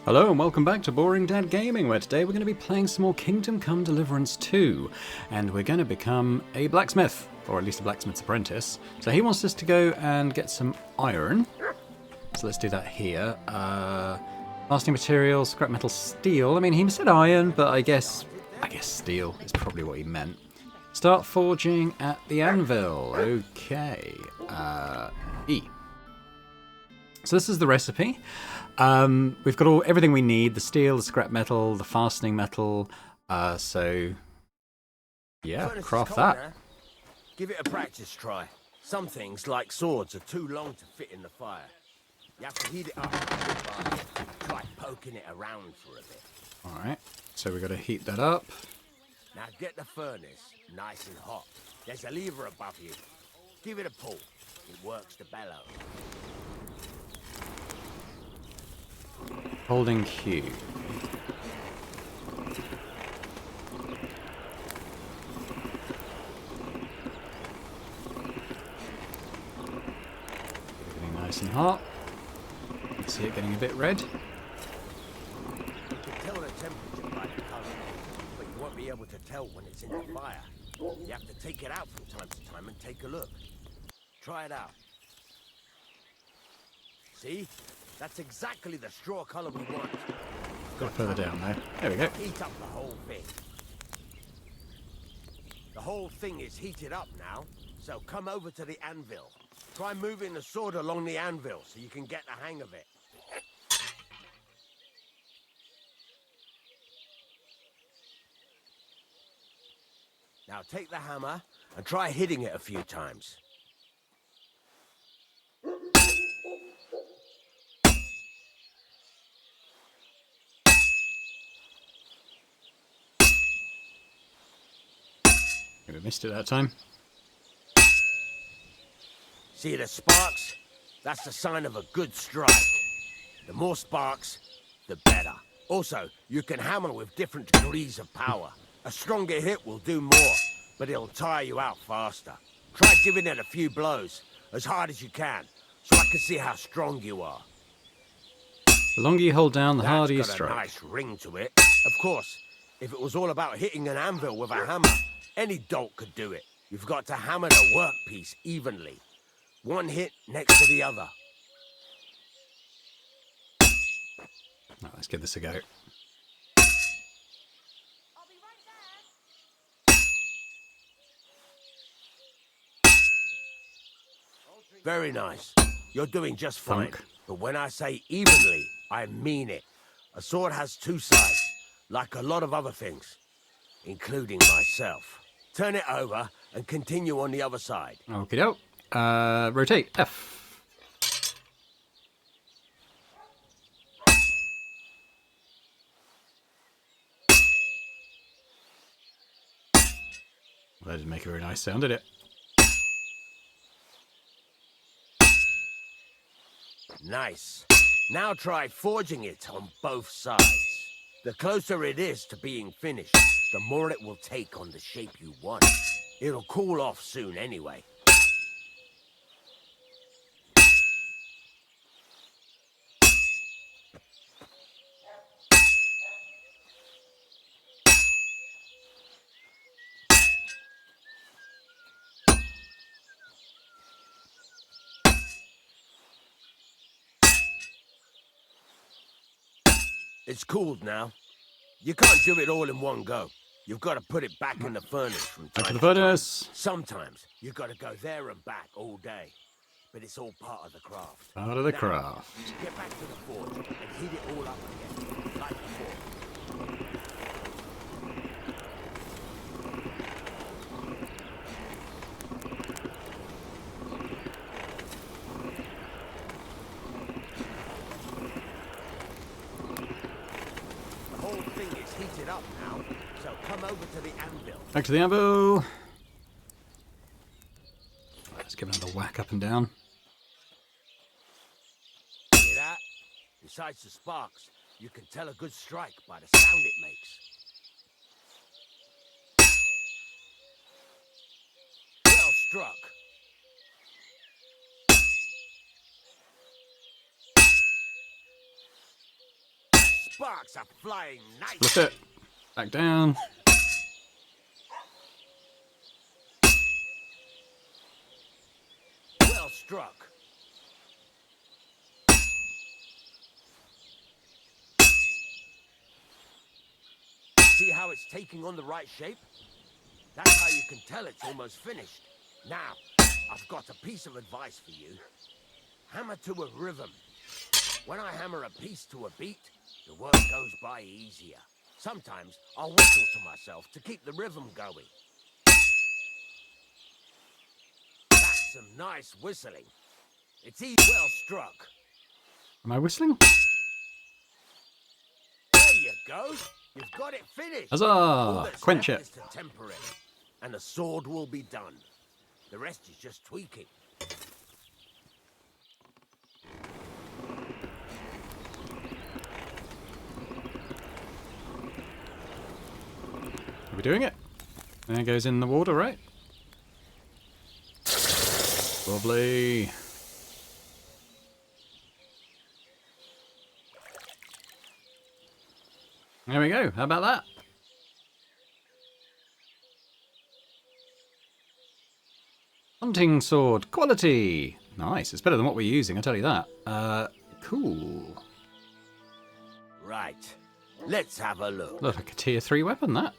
Hello and welcome back to Boring Dad Gaming, where today we're going to be playing some more Kingdom Come Deliverance 2, and we're going to become a blacksmith, or at least a blacksmith's apprentice. So he wants us to go and get some iron, so let's do that here. Lasting materials, scrap metal, steel. I mean, he said iron, but I guess steel is probably what he meant. Start forging at the anvil. Okay. E. So this is the recipe. We've got everything we need, the steel, the scrap metal, the fastening metal, so yeah, craft that. Give it a practice try. Some things, like swords, are too long to fit in the fire. You have to heat it up. Try poking it around for a bit. Alright, so we've got to heat that up. Now get the furnace nice and hot. There's a lever above you. Give it a pull. It works the bellows. Holding Q. Getting nice and hot. See it getting a bit red. You can tell the temperature by the color, but you won't be able to tell when it's in the fire. You have to take it out from time to time and take a look. Try it out. See? That's exactly the straw color we want. Got it further down there. There we go. Heat up the whole thing. The whole thing is heated up now, so come over to the anvil. Try moving the sword along the anvil so you can get the hang of it. Now take the hammer and try hitting it a few times. We missed it that time. See the sparks? That's the sign of a good strike. The more sparks, the better. Also, you can hammer with different degrees of power. A stronger hit will do more, but it'll tire you out faster. Try giving it a few blows, as hard as you can, so I can see how strong you are. The longer you hold down, the harder you That's got strike. a nice ring to it. Of course, if it was all about hitting an anvil with a hammer, any dolt could do it. You've got to hammer the workpiece evenly. One hit next to the other. Right, let's give this a go. Very nice. You're doing just fine. Thunk. But when I say evenly, I mean it. A sword has two sides, like a lot of other things, including myself. Turn it over and continue on the other side. Okie doke. Rotate. F. Well, that didn't make a very nice sound, did it? Nice. Now try forging it on both sides. The closer it is to being finished, the more it will take on the shape you want. It'll cool off soon anyway. It's cooled now. You can't do it all in one go. You've got to put it back in the furnace from time Back to the to time. furnace. Sometimes you've got to go there and back all day. But it's all part of the craft. Part of the Now, craft. Get back to the forge and heat it all up again, like before. The whole thing is heated up now, so come over to the anvil. Back to the anvil. Let's give another whack up and down. Hear that? Besides the sparks, you can tell a good strike by the sound it makes. Well struck. sparks are flying nice. Flip it. Back down. Well struck. See how it's taking on the right shape? That's how you can tell it's almost finished. Now, I've got a piece of advice for you. Hammer to a rhythm. When I hammer a piece to a beat, the work goes by easier. Sometimes I'll whistle to myself to keep the rhythm going. That's some nice whistling. It's well struck. Am I whistling? There you go. You've got it finished. Huzzah! All that's Quench left it. is to temper it, and the sword will be done. The rest is just tweaking. Are we doing it? There it goes in the water, right? Lovely. There we go. How about that? Hunting sword. Quality. Nice. It's better than what we're using, I'll tell you that. Cool. Right. Let's have a look. Look like a tier 3 weapon, that.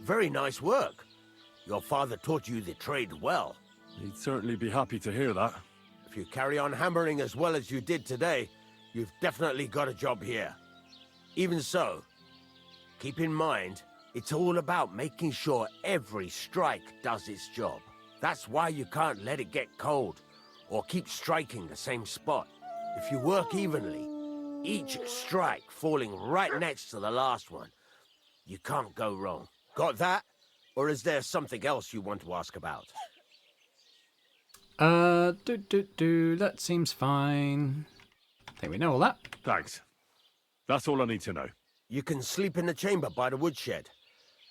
Very nice work. Your father taught you the trade well. He'd certainly be happy to hear that. If you carry on hammering as well as you did today, you've definitely got a job here. Even so, keep in mind, it's all about making sure every strike does its job. That's why you can't let it get cold, or keep striking the same spot. If you work evenly, each strike falling right next to the last one, you can't go wrong. Got that? Or is there something else you want to ask about? That seems fine. I think we know all that. Thanks. That's all I need to know. You can sleep in the chamber by the woodshed.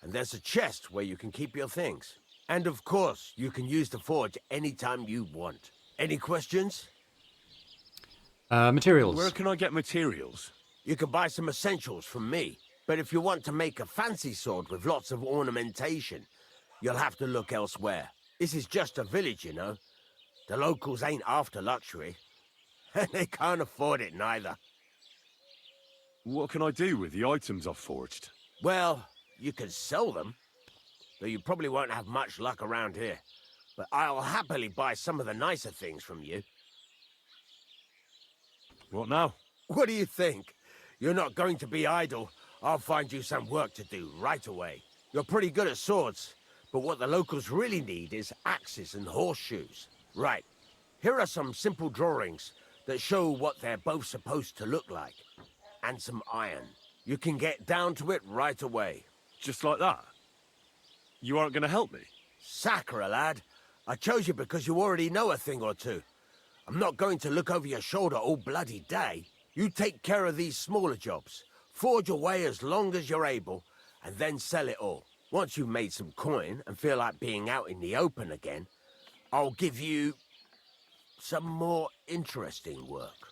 And there's a chest where you can keep your things. And of course, you can use the forge anytime you want. Any questions? Materials. Where can I get materials? You can buy some essentials from me. But if you want to make a fancy sword with lots of ornamentation, you'll have to look elsewhere. This is just a village, you know. The locals ain't after luxury. And they can't afford it neither. What can I do with the items I've forged? Well, you can sell them. Though you probably won't have much luck around here. But I'll happily buy some of the nicer things from you. What now? What do you think? You're not going to be idle. I'll find you some work to do right away. You're pretty good at swords, but what the locals really need is axes and horseshoes. Right, here are some simple drawings that show what they're both supposed to look like. And some iron. You can get down to it right away. Just like that? You aren't going to help me? Sacre, lad. I chose you because you already know a thing or two. I'm not going to look over your shoulder all bloody day. You take care of these smaller jobs. Forge away as long as you're able, and then sell it all. Once you've made some coin and feel like being out in the open again, I'll give you some more interesting work.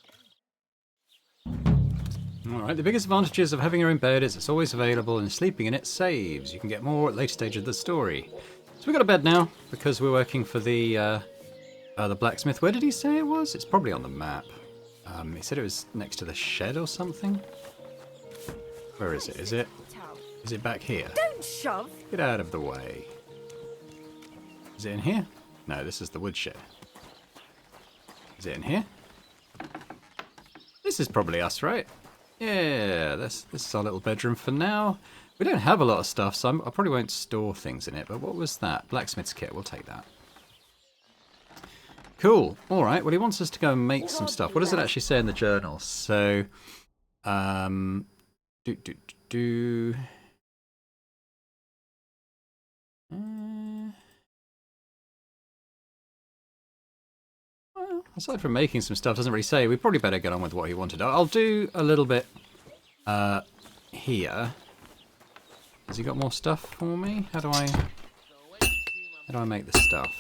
Alright, the biggest advantages of having your own bed is it's always available and sleeping in it saves. You can get more at later stage of the story. So we've got a bed now, because we're working for the blacksmith. Where did he say it was? It's probably on the map. He said it was next to the shed or something. Where is it? Is it back here? Don't shove! Get out of the way. Is it in here? No, this is the woodshed. Is it in here? This is probably us, right? Yeah, this is our little bedroom for now. We don't have a lot of stuff, so I probably won't store things in it, but what was that? Blacksmith's kit, we'll take that. Cool. Alright, well he wants us to go and make some stuff. What does it actually say in the journal? So, well, aside from making some stuff, doesn't really say. We probably better get on with what he wanted. I'll do a little bit here. Has he got more stuff for me? How do I make the stuff?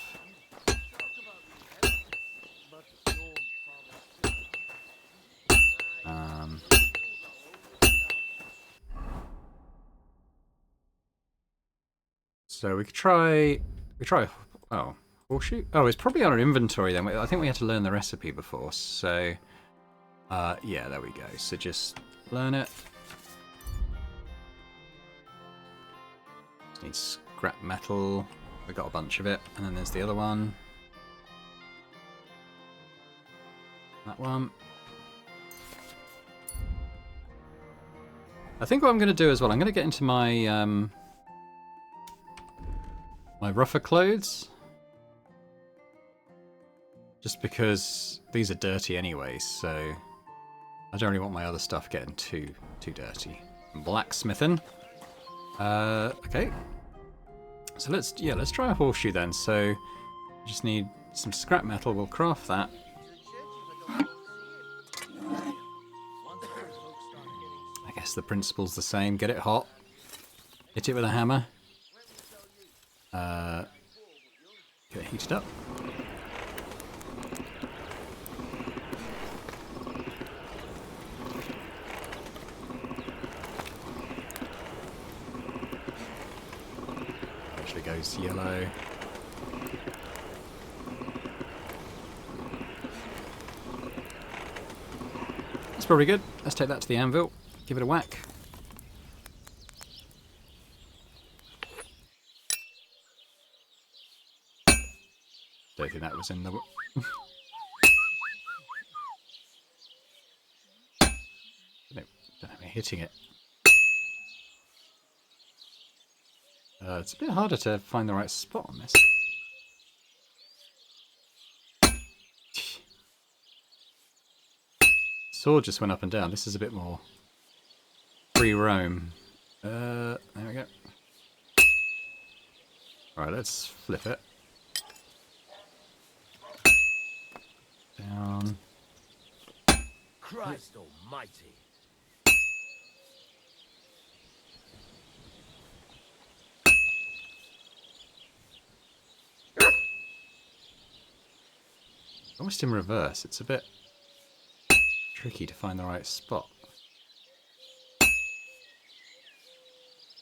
So we could try. Oh, horseshoe. Oh, it's probably on our inventory then. I think we had to learn the recipe before. So, yeah, there we go. So just learn it. Just need scrap metal. We got a bunch of it, and then there's the other one. That one. I think what I'm going to do as well, I'm going to get into my my rougher clothes. Just because these are dirty anyway, so I don't really want my other stuff getting too dirty. Blacksmithing. Okay. So let's try a horseshoe then. So just need some scrap metal. We'll craft that. I guess the principle's the same. Get it hot. Hit it with a hammer. Get it heated up. Actually goes yellow. That's probably good. Let's take that to the anvil. Give it a whack. Don't think that was in the... Don't know me hitting it. It's a bit harder to find the right spot on this. Sword just went up and down. This is a bit more free roam. There we go. Alright, let's flip it. Down. Christ almighty. Almost in reverse. It's a bit tricky to find the right spot.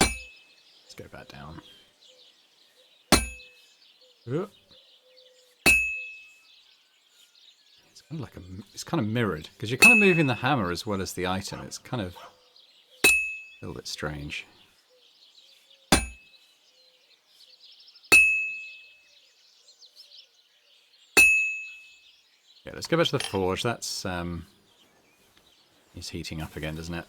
Let's go back down. It's kind of like it's kind of mirrored because you're kind of moving the hammer as well as the item. It's kind of a little bit strange. Yeah, let's go back to the forge. That's it's heating up again, doesn't it?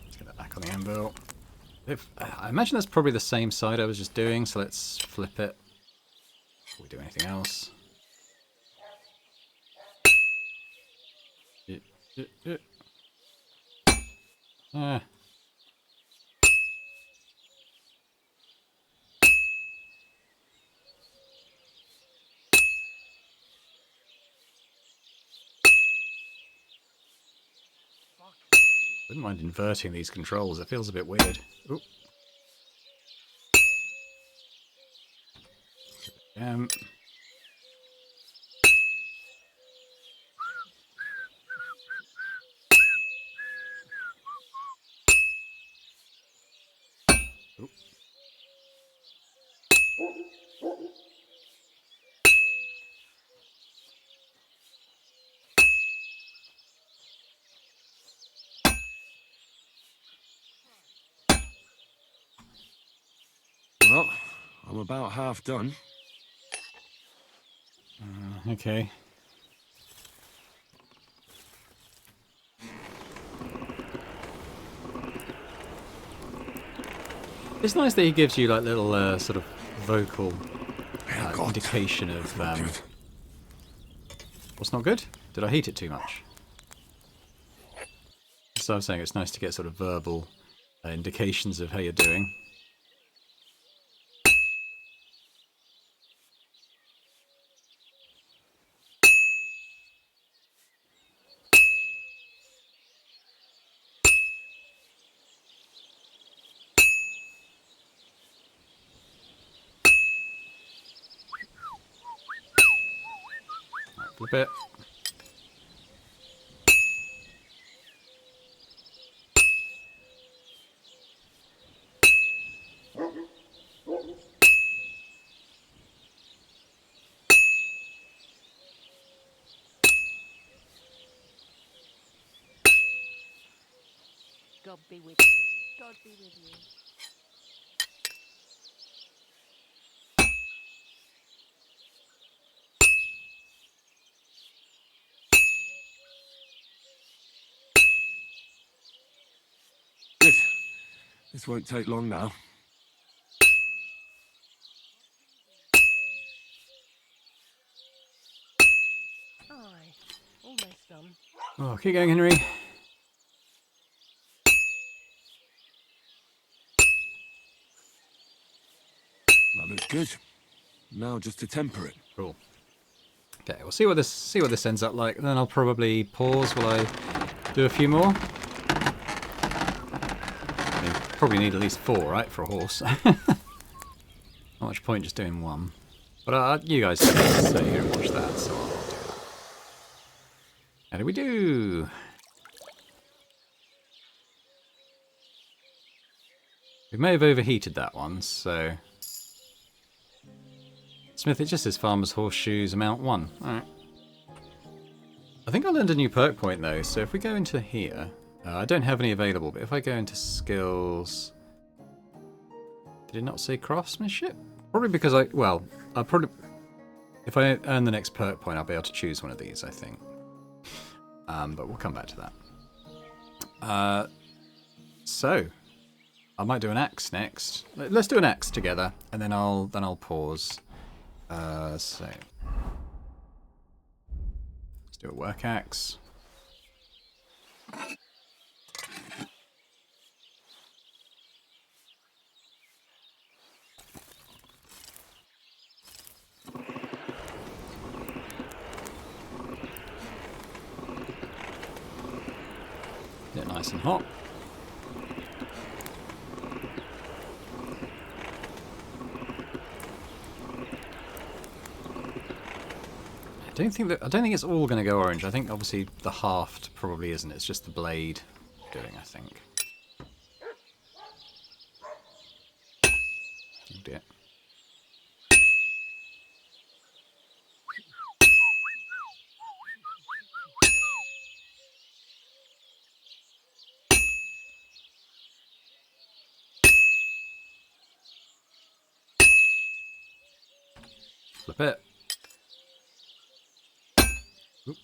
Let's get that back on the anvil. I imagine that's probably the same side I was just doing, so let's flip it before we do anything else. Ah. Wouldn't mind inverting these controls. It feels a bit weird. Ooh. Ooh. Well, I'm about half done. Okay. It's nice that he gives you like little sort of vocal indication of what's not good. Did I heat it too much? So I was saying it's nice to get sort of verbal indications of how you're doing. Flip it. God be with you. God be with you. Good. This won't take long now. Aye, almost done. Oh, keep going, Henry. That looks good. Now just to temper it. Cool. Okay, we'll see what this ends up like. Then I'll probably pause while I do a few more. I mean, probably need at least 4, right, for a horse. Not much point just doing 1. But you guys sit here and watch that, so I'll do that. How do we do? We may have overheated that one, so... Smith, it just says Farmer's Horseshoes, amount 1. Alright. I think I learned a new perk point though, so if we go into here... I don't have any available, but if I go into skills... Did it not say craftsmanship? Probably because well, I'll probably... If I earn the next perk point, I'll be able to choose one of these, I think. But we'll come back to that. So... I might do an axe next. Let's do an axe together, and then I'll pause. So let's do a work axe. Get nice and hot. I don't think it's all going to go orange. I think obviously the haft probably isn't. It's just the blade doing, I think. Oh dear. Flip it. Oop.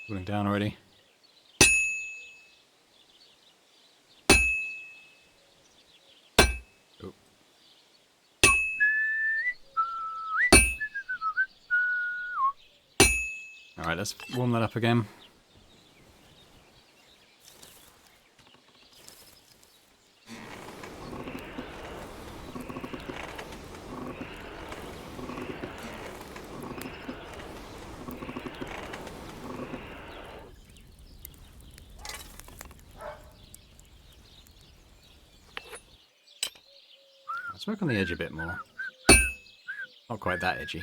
Cooling down already. Oop. Alright, let's warm that up again. Let's work on the edge a bit more. Not quite that edgy.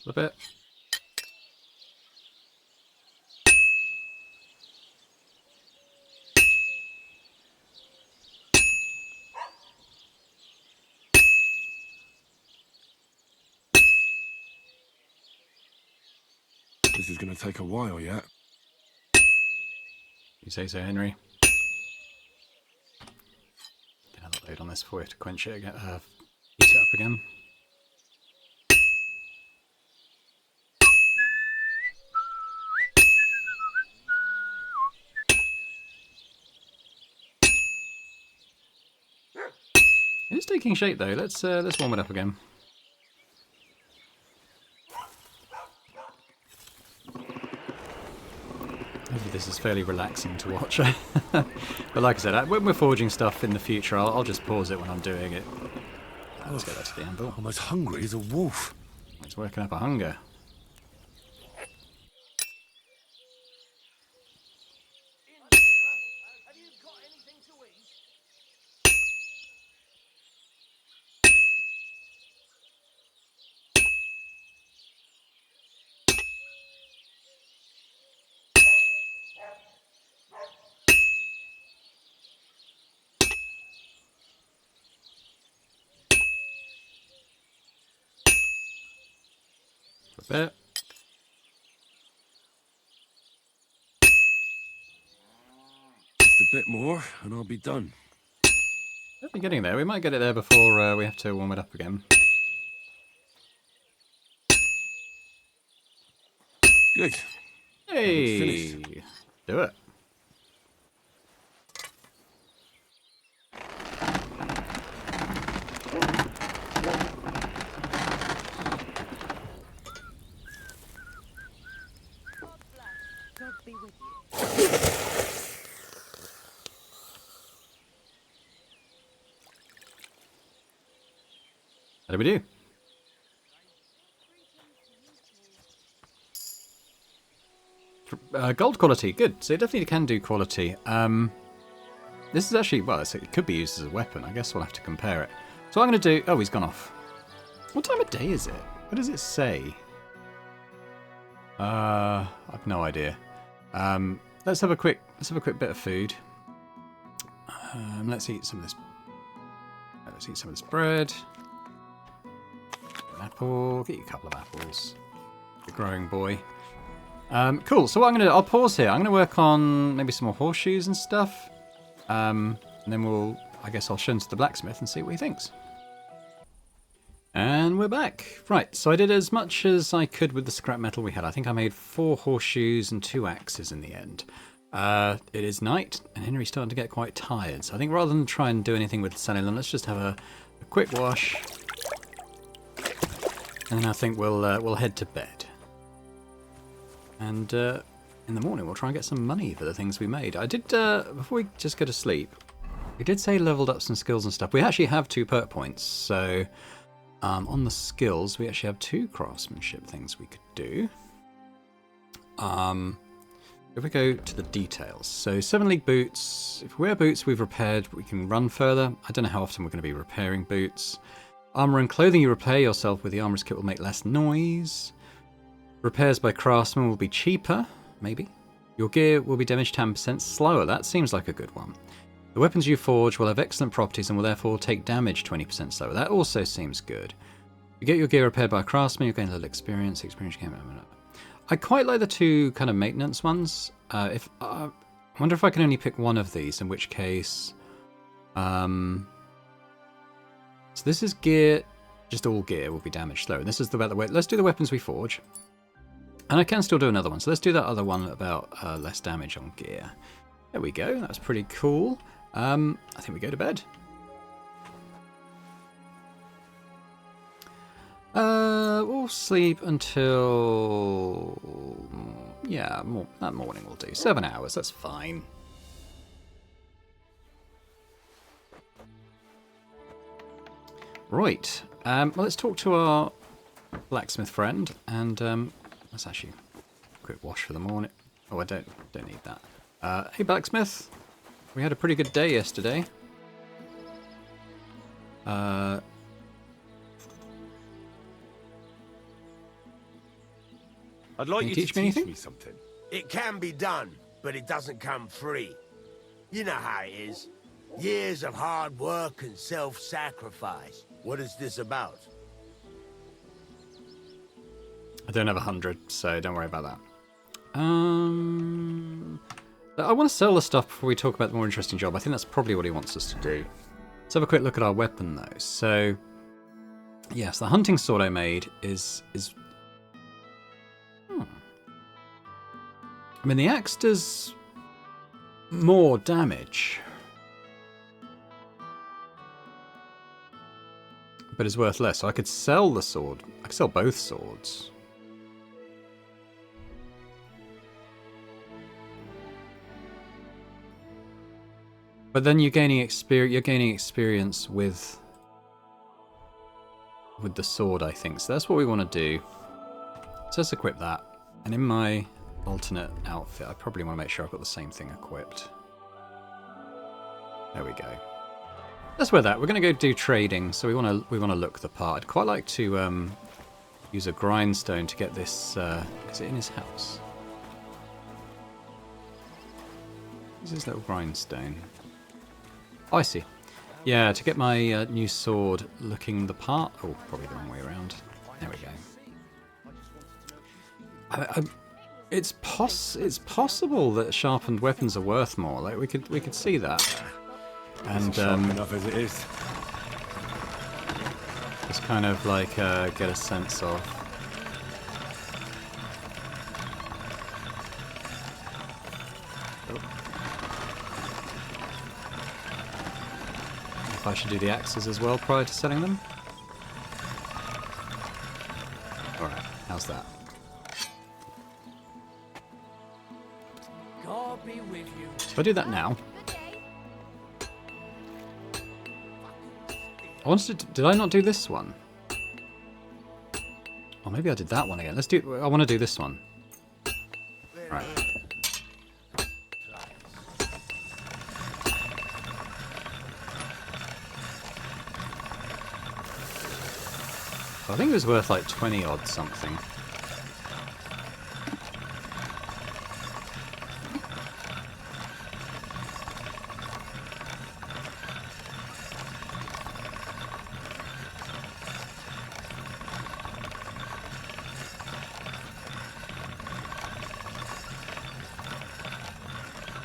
Flip it. This is going to take a while yet. You say so, Henry. Get another load on this before we have to quench it again. Heat it up again. It is taking shape though. Let's warm it up again. Hopefully this is fairly relaxing to watch. But like I said, when we're forging stuff in the future, I'll just pause it when I'm doing it. Let's get that to the anvil. I'm as hungry as a wolf. It's working up a hunger. Have you got anything to eat? A bit. Just a bit more, and I'll be done. Definitely getting there. We might get it there before we have to warm it up again. Good. Hey! Finished. Do it. God be with you. How do we do? Gold quality, good. So it definitely can do quality. This is actually, well, it could be used as a weapon. I guess we'll have to compare it. So what I'm going to do... Oh, he's gone off. What time of day is it? What does it say? I've no idea. Let's have a quick bit of food. Let's eat some of this. Let's eat some of this bread. An apple. Get you a couple of apples. The growing boy. Cool. So what I'm gonna do, I'll pause here. I'm gonna work on maybe some more horseshoes and stuff. And then I guess I'll show him to the blacksmith and see what he thinks. And we're back. Right, so I did as much as I could with the scrap metal we had. I think I made 4 horseshoes and 2 axes in the end. It is night, and Henry's starting to get quite tired. So I think rather than try and do anything with cellulose, let's just have a quick wash. And then I think we'll head to bed. And in the morning we'll try and get some money for the things we made. I did, before we just go to sleep, we did say leveled up some skills and stuff. We actually have 2 perk points, so... on the skills, we actually have 2 craftsmanship things we could do. If we go to the details, so 7 league boots. If we wear boots we've repaired, we can run further. I don't know how often we're going to be repairing boots. Armor and clothing you repair yourself with the armorer's kit will make less noise. Repairs by craftsmen will be cheaper, maybe. Your gear will be damaged 10% slower. That seems like a good one. The weapons you forge will have excellent properties and will therefore take damage 20% slower. That also seems good. You get your gear repaired by a craftsman, you're getting a little experience. I quite like the 2 kind of maintenance ones. I wonder if I can only pick one of these, in which case... so this is gear, just all gear will be damaged slower. This is about the way. Let's do the weapons we forge. And I can still do another one, so let's do that other one about less damage on gear. There we go, that's pretty cool. I think we go to bed. We'll sleep until... yeah, that morning will do. 7 hours, that's fine. Right, well, let's talk to our blacksmith friend, and let's actually quick wash for the morning. Oh, I don't need that. Hey, blacksmith. We had a pretty good day yesterday. I'd like Can you you to teach me anything? me something. It can be done, but it doesn't come free. You know how it is. Years of hard work and self-sacrifice. What is this about? I don't have 100, so don't worry about that. I want to sell the stuff before we talk about the more interesting job. I think that's probably what he wants us to do. Let's have a quick look at our weapon, though. So, yes, the hunting sword I made is... I mean, the axe does more damage, but is worth less. So I could sell the sword. I could sell both swords. But then you're gaining experience. You're gaining experience with the sword, I think. So that's what we want to do. So let's equip that. And in my alternate outfit, I probably want to make sure I've got the same thing equipped. There we go. Let's wear that. We're going to go do trading, so we want to look the part. I'd quite like to use a grindstone to get this. Is it in his house? Is this little grindstone? Oh, I see. Yeah, to get my new sword looking the part. Oh, probably the wrong way around. There we go. It's possible that sharpened weapons are worth more. Like we could see that. And Sharp enough as it is. just kind of like get a sense of. If I should do the axes as well prior to selling them. Alright, how's that? God be with you. If I do that now. I wanted to, did I not do this one? Or maybe I did that one again. I want to do this one. Right. I think it was worth like 20 odd something.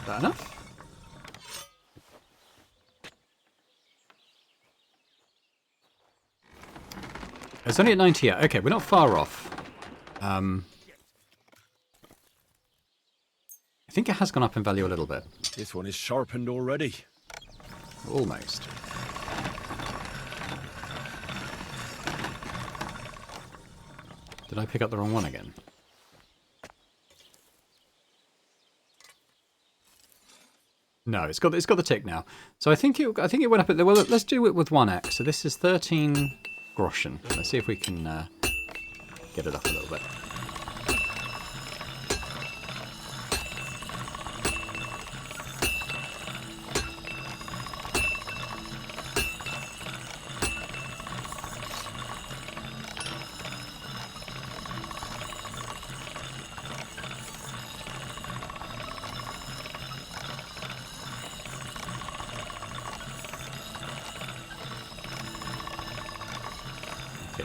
Is that enough? It's only at 90 yet. Okay, we're not far off. I think it has gone up in value a little bit. This one is sharpened already. Almost. Did I pick up the wrong one again? No, it's got the tick now. So I think it went up at the, well. Let's do it with 1x. So this is 13 groschen. Let's see if we can get it up a little bit.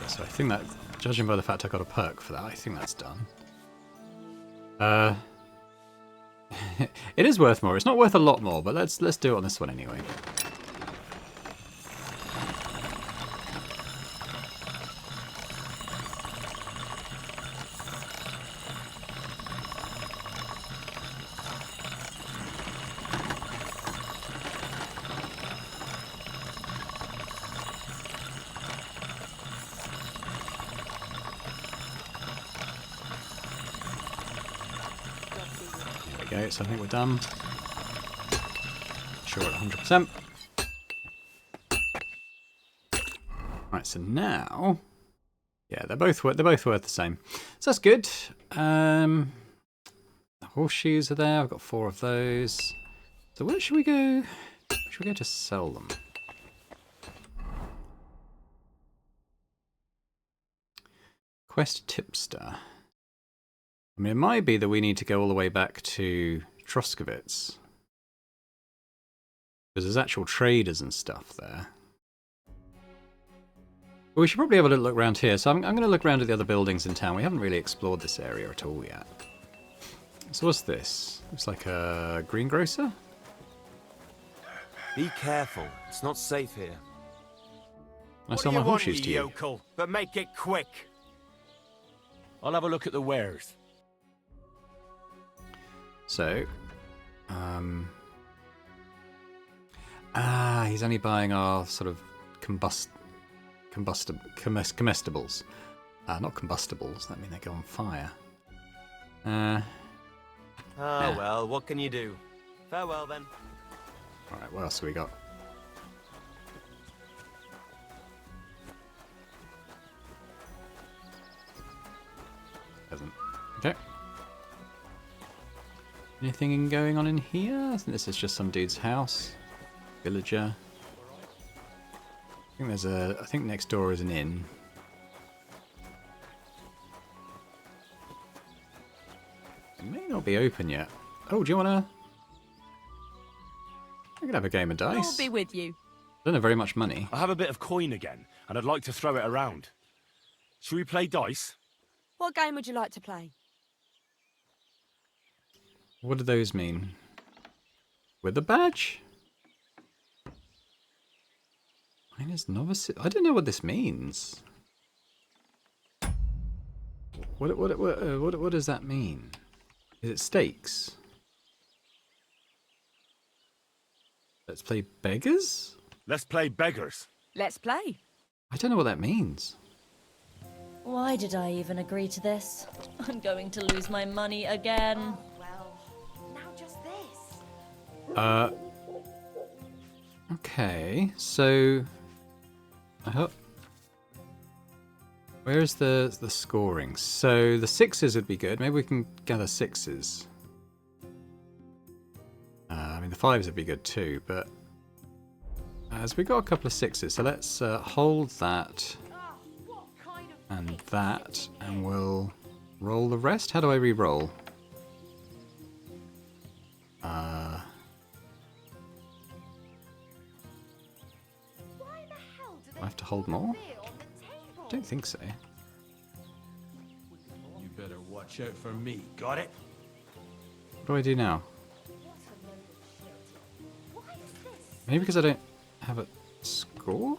So I think that, judging by the fact I got a perk for that, I think that's done. It is worth more. It's not worth a lot more, but let's do it on this one anyway. Okay, so I think we're done. Sure, at 100%. Right, so now, yeah, they're both worth the same. So that's good. The horseshoes are there. I've got 4 of those. So where should we go? Should we go to sell them? Quest tipster. I mean, it might be that we need to go all the way back to Troskowitz. Because there's actual traders and stuff there. But we should probably have a little look around here. So I'm going to look around at the other buildings in town. We haven't really explored this area at all yet. So what's this? Looks like a greengrocer? Be careful. It's not safe here. I sell my horseshoes to you. Yokel? But make it quick. I'll have a look at the wares. So, he's only buying our sort of comestibles. Not combustibles, that means they go on fire. Oh, well, what can you do? Farewell, then. Alright, what else have we got? Doesn't. Okay. Anything going on in here? I think this is just some dude's house. Villager. I think next door is an inn. It may not be open yet. Oh, do you wanna? I could have a game of dice. I'll be with you. I don't have very much money. I have a bit of coin again, and I'd like to throw it around. Shall we play dice? What game would you like to play? What do those mean? With a badge? Minus novice. I don't know what this means. What does that mean? Is it stakes? Let's play beggars? Let's play beggars. Let's play. I don't know what that means. Why did I even agree to this? I'm going to lose my money again. Well, now just this. Okay, so I hope. Where's the scoring? So the sixes would be good. Maybe we can gather sixes. I mean the fives would be good too, but as we got a couple of sixes, so let's hold that and that, and we'll roll the rest. How do I re-roll? Why the hell do Do I have to hold more? beer on the table? I don't think so. You better watch out for me. Got it? What do I do now? What a load of shit. Why is this? Maybe because I don't have a score?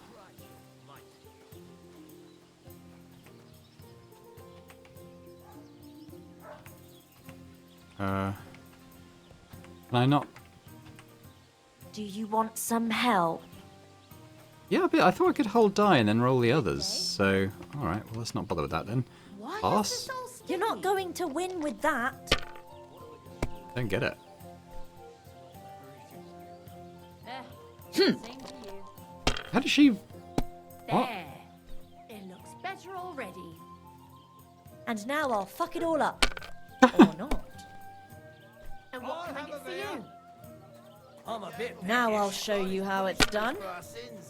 Can I not? Do you want some help? Yeah, but I thought I could hold die and then roll the others. So, alright, well let's not bother with that then. Why Pass? is this all sticky? You're not going to win with that. Don't get it. Same to you. How does she... What? There. It looks better already. And now I'll fuck it all up. Or not. And what can I get for you? I'm a bit Now I'll show you how it's done. for our sins.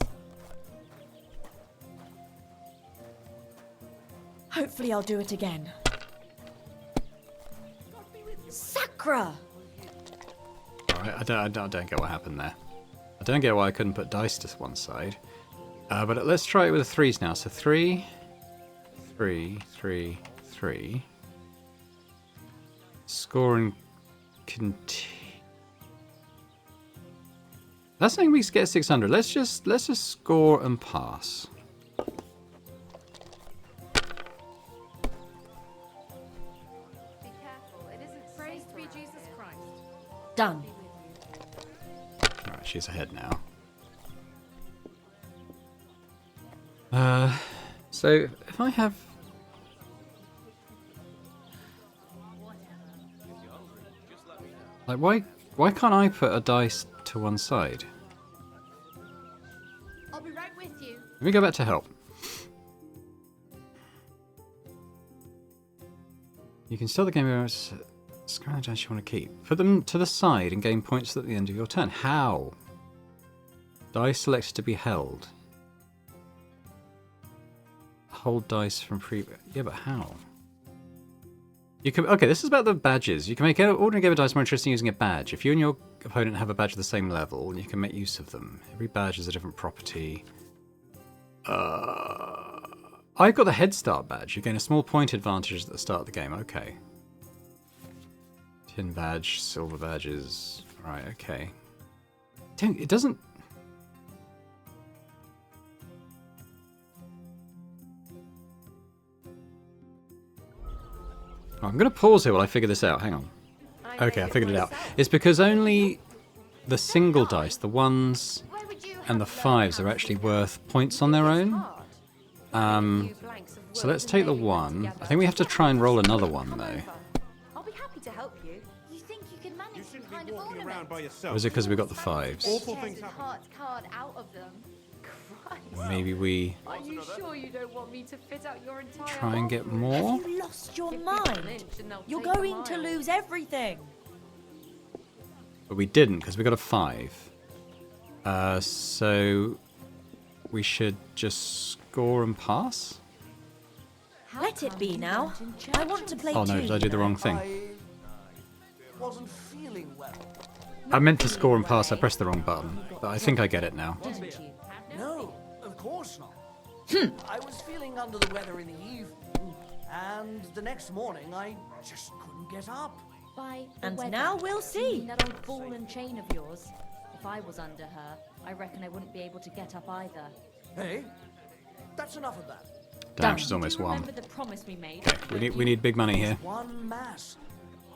Hopefully I'll do it again. Sacra! Alright, I don't get what happened there. I don't get why I couldn't put dice to one side. But let's try it with the threes now. So 3, 3, 3, 3. Score and continue. That's saying we get 600. Let's just score and pass. Be careful. It isn't praised to be Jesus Christ. Done. Alright, she's ahead now. So if I have... Like, why can't I put a dice to one side? I'll be right with you. Let me go back to help. You can start the game with scroll the dice you want to keep. Put them to the side and gain points at the end of your turn. How? Dice selected to be held. Hold dice from previous... Yeah, but how? You can... Okay, this is about the badges. You can make an ordinary game of dice more interesting using a badge. If you and your opponent have a badge of the same level, you can make use of them. Every badge is a different property. I've got the Head Start badge. You gain a small point advantage at the start of the game. Okay. Tin badge, silver badges. Right, okay. It doesn't... I'm going to pause here while I figure this out. Hang on. Okay, I figured it out. It's because only the single dice, the ones Where would you and the have fives, are learned actually how to worth points on their own. play? So let's take the one. I think we have to try and roll another one, though. I'll be happy to help you. You think you can manage some Shouldn't kind be of walking ornament. around by Or yourself. is it because we got the 5s? Awful things Chairs with happen. hearts carved out of them. Christ. Maybe we Are you sure you don't want me to fit out your entire try and get home? more? You lost your If people mind. lynch, then they'll You're take a going to mile. lose everything. But we didn't because we got a 5. So we should just score and pass? Let it be now. I want to play Oh no, too, did I do you the know. wrong thing? Wasn't feeling well. I meant to score and pass, I pressed the wrong button. But I think I get it now. Didn't you? No, of course not. I was feeling under the weather in the evening, and the next morning I just couldn't get up. By the And weather, now we'll do you mean see. that old ball and chain of yours. If I was under her, I reckon I wouldn't be able to get up either. Hey, that's enough of that. Damn, she's almost Do you won. remember the promise we made? Okay, we need big money here. One mass.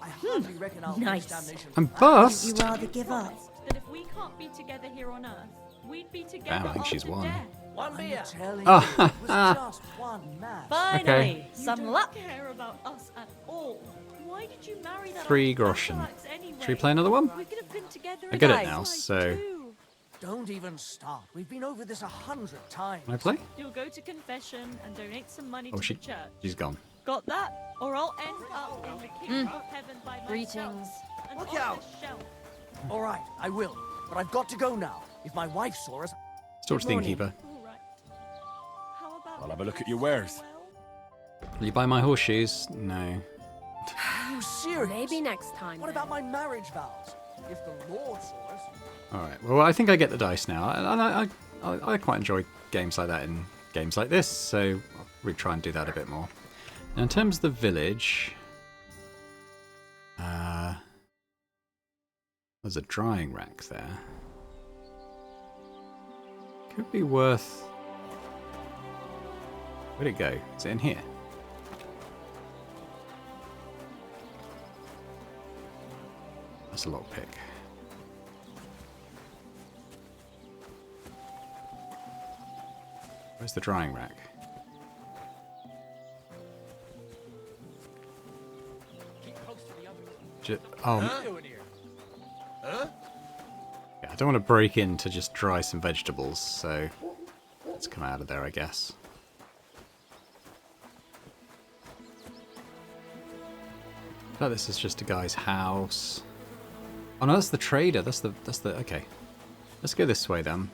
I hardly reckon I'll Nice. face damnation. And You bust! rather give up. That if we can't be together here on Earth, we'd be together Damn, I think she's after won. death. One beer. Telling Oh, you, it was just one mass. Finally, You some don't luck. care about us at all. Why did you marry that 3 old groschen. Anthrax anyway? Should we play another one? We could have been together I get it at now, size so- too. Don't even start. We've been over this 100 times. Can I play? You'll go to confession and donate some money Oh, to she, the church. she's gone. Got that? Or I'll end up in the kingdom of heaven by myself. Greetings. And Look on out. the shelf. All right, I will. But I've got to go now. If my wife saw us, Storage the innkeeper. All right. How about I'll have a look at your wares. Will you buy my horseshoes? No. are you serious? Maybe next time. What then. about my marriage vows? If the Lord saw us, Alright, well, I think I get the dice now. And I quite enjoy games like that in games like this, so we'll try and do that a bit more. Now, in terms of the village, there's a drying rack there. Could be worth... Where'd it go? Is it in here? That's a lockpick. Where's the drying rack? Yeah, I don't want to break in to just dry some vegetables, so let's come out of there, I guess. Oh, this is just a guy's house. Oh no, that's the trader. That's the okay. Let's go this way then.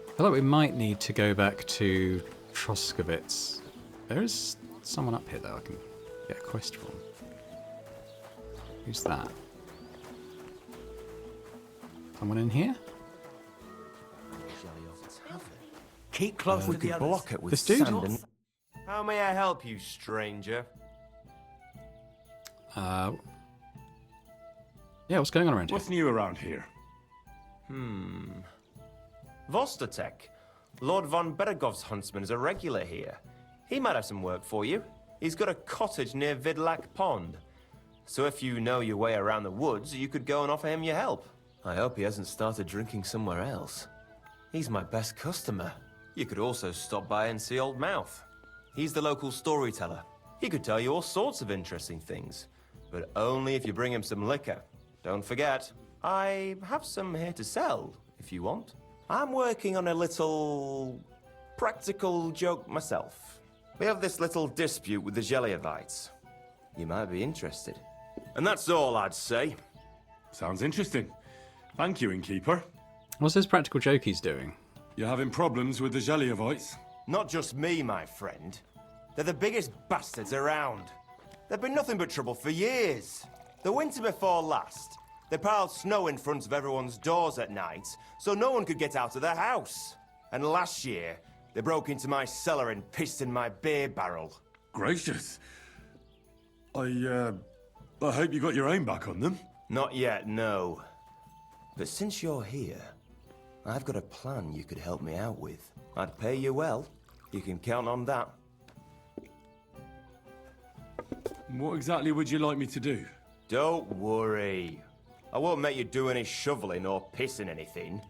I feel like we might need to go back to Troskovitz. There is someone up here though I can get a quest from. Who's that? Someone in here? keep close to the others. Block it with This dude? sand and... How may I help you, stranger? Yeah, what's going on around here? What's new around here? Vostatek. Lord von Beregov's huntsman is a regular here. He might have some work for you. He's got a cottage near Vidlak Pond. So if you know your way around the woods, you could go and offer him your help. I hope he hasn't started drinking somewhere else. He's my best customer. You could also stop by and see Old Mouth. He's the local storyteller. He could tell you all sorts of interesting things, but only if you bring him some liquor. Don't forget, I have some here to sell, if you want. I'm working on a little practical joke myself. We have this little dispute with the Geliovites. You might be interested. And that's all I'd say. Sounds interesting. Thank you, innkeeper. What's this practical joke he's doing? You're having problems with the Geliovites? Not just me, my friend. They're the biggest bastards around. They've been nothing but trouble for years. The winter before last, they piled snow in front of everyone's doors at night, so no one could get out of their house. And last year, they broke into my cellar and pissed in my beer barrel. Gracious. I hope you got your aim back on them. Not yet, no. But since you're here, I've got a plan you could help me out with. I'd pay you well. You can count on that. What exactly would you like me to do? Don't worry. I won't make you do any shoveling or pissing anything.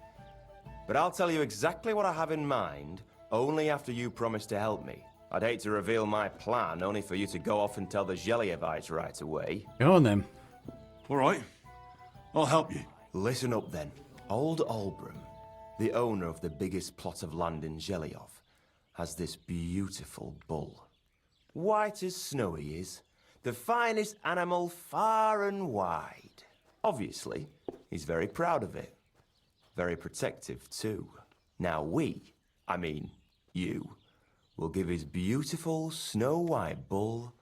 But I'll tell you exactly what I have in mind, only after you promise to help me. I'd hate to reveal my plan, only for you to go off and tell the Zhelievites right away. Go on then. All right. I'll help you. Listen up then. Old Olbram, the owner of the biggest plot of land in Zheliov, has this beautiful bull. White as snow he is. The finest animal far and wide. Obviously, he's very proud of it. Very protective too. Now you, will give his beautiful snow-white bull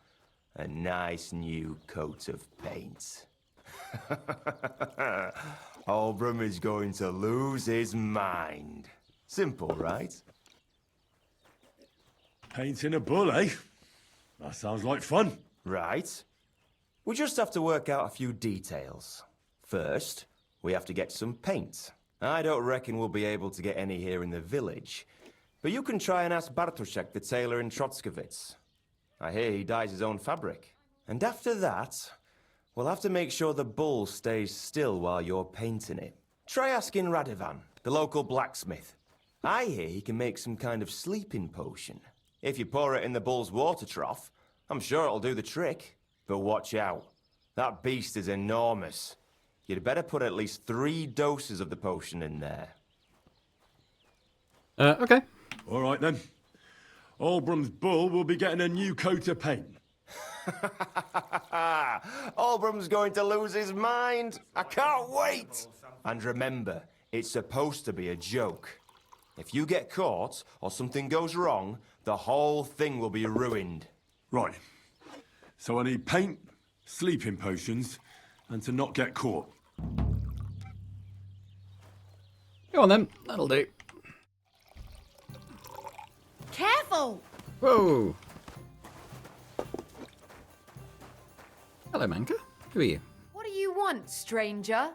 a nice new coat of paint. Olbram is going to lose his mind. Simple, right? Painting a bull, eh? That sounds like fun. Right. We just have to work out a few details. First, we have to get some paint. I don't reckon we'll be able to get any here in the village, but you can try and ask Bartoszek, the tailor in Trotskovitz. I hear he dyes his own fabric. And after that, we'll have to make sure the bull stays still while you're painting it. Try asking Radovan, the local blacksmith. I hear he can make some kind of sleeping potion. If you pour it in the bull's water trough, I'm sure it'll do the trick. But watch out. That beast is enormous. You'd better put at least 3 doses of the potion in there. Okay. All right then. Olbram's bull will be getting a new coat of paint. Olbram's going to lose his mind. I can't wait. And remember, it's supposed to be a joke. If you get caught or something goes wrong, the whole thing will be ruined. Right. So I need paint, sleeping potions, and to not get caught. Go on then. That'll do. Careful! Whoa. Hello, Manka. Who are you? What do you want, stranger?